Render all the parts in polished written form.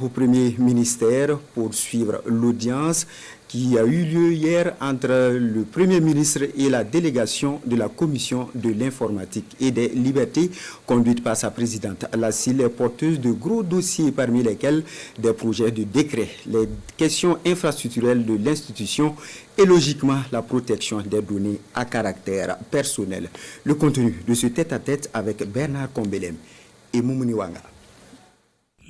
au Premier ministère pour suivre l'audience qui a eu lieu hier entre le Premier ministre et la délégation de la Commission de l'informatique et des libertés conduite par sa présidente. La CIL est porteuse de gros dossiers parmi lesquels des projets de décret, les questions infrastructurelles de l'institution et logiquement la protection des données à caractère personnel. Le contenu de ce tête-à-tête avec Bernard Combelem et Moumouni Wanga.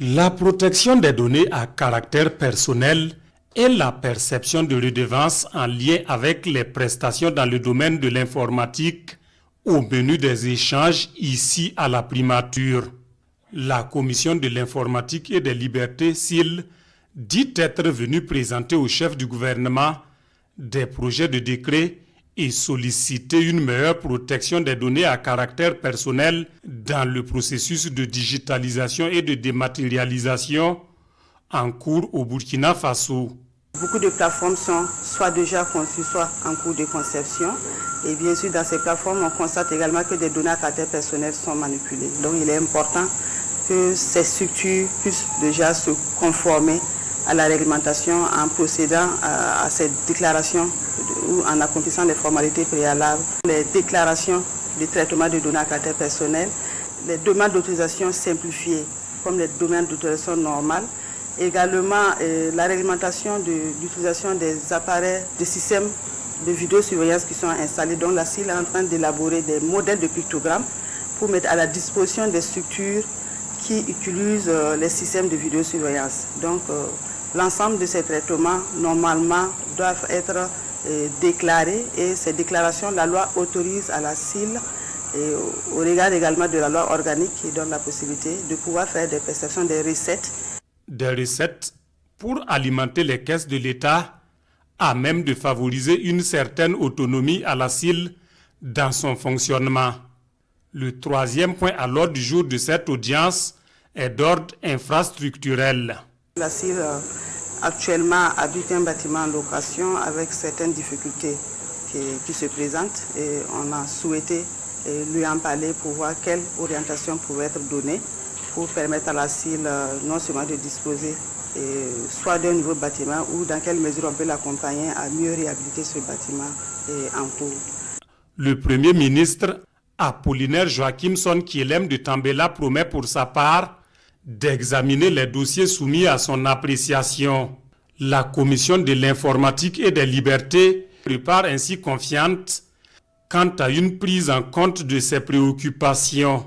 La protection des données à caractère personnel et la perception de redevances en lien avec les prestations dans le domaine de l'informatique au menu des échanges ici à la primature. La Commission de l'informatique et des libertés, CIL, dit être venue présenter au chef du gouvernement des projets de décret et solliciter une meilleure protection des données à caractère personnel dans le processus de digitalisation et de dématérialisation en cours au Burkina Faso. Beaucoup de plateformes sont soit déjà conçues, soit en cours de conception. Et bien sûr, dans ces plateformes, on constate également que des données à caractère personnel sont manipulées. Donc, il est important que ces structures puissent déjà se conformer à la réglementation en procédant à cette déclaration ou en accomplissant les formalités préalables. Les déclarations de traitement de données à caractère personnel, les demandes d'autorisation simplifiées comme les demandes d'autorisation normales. Également, la réglementation de l'utilisation des appareils, des systèmes de vidéosurveillance qui sont installés. Donc la CIL est en train d'élaborer des modèles de pictogrammes pour mettre à la disposition des structures qui utilisent les systèmes de vidéosurveillance. Donc l'ensemble de ces traitements, normalement, doivent être déclarés et ces déclarations, la loi autorise à la CIL, et au regard également de la loi organique qui donne la possibilité de pouvoir faire des prestations des recettes. Des recettes pour alimenter les caisses de l'État, à même de favoriser une certaine autonomie à la CIL dans son fonctionnement. Le troisième point à l'ordre du jour de cette audience est d'ordre infrastructurel. La CIL actuellement habite un bâtiment en location avec certaines difficultés qui se présentent et on a souhaité lui en parler pour voir quelle orientation pouvait être donnée pour permettre à la CIL non seulement de disposer soit d'un nouveau bâtiment ou dans quelle mesure on peut l'accompagner à mieux réhabiliter ce bâtiment en cours. Le Premier ministre Apollinaire Joachimson Kielem de Tambela promet pour sa part d'examiner les dossiers soumis à son appréciation. La Commission de l'informatique et des libertés prépare ainsi confiante quant à une prise en compte de ses préoccupations.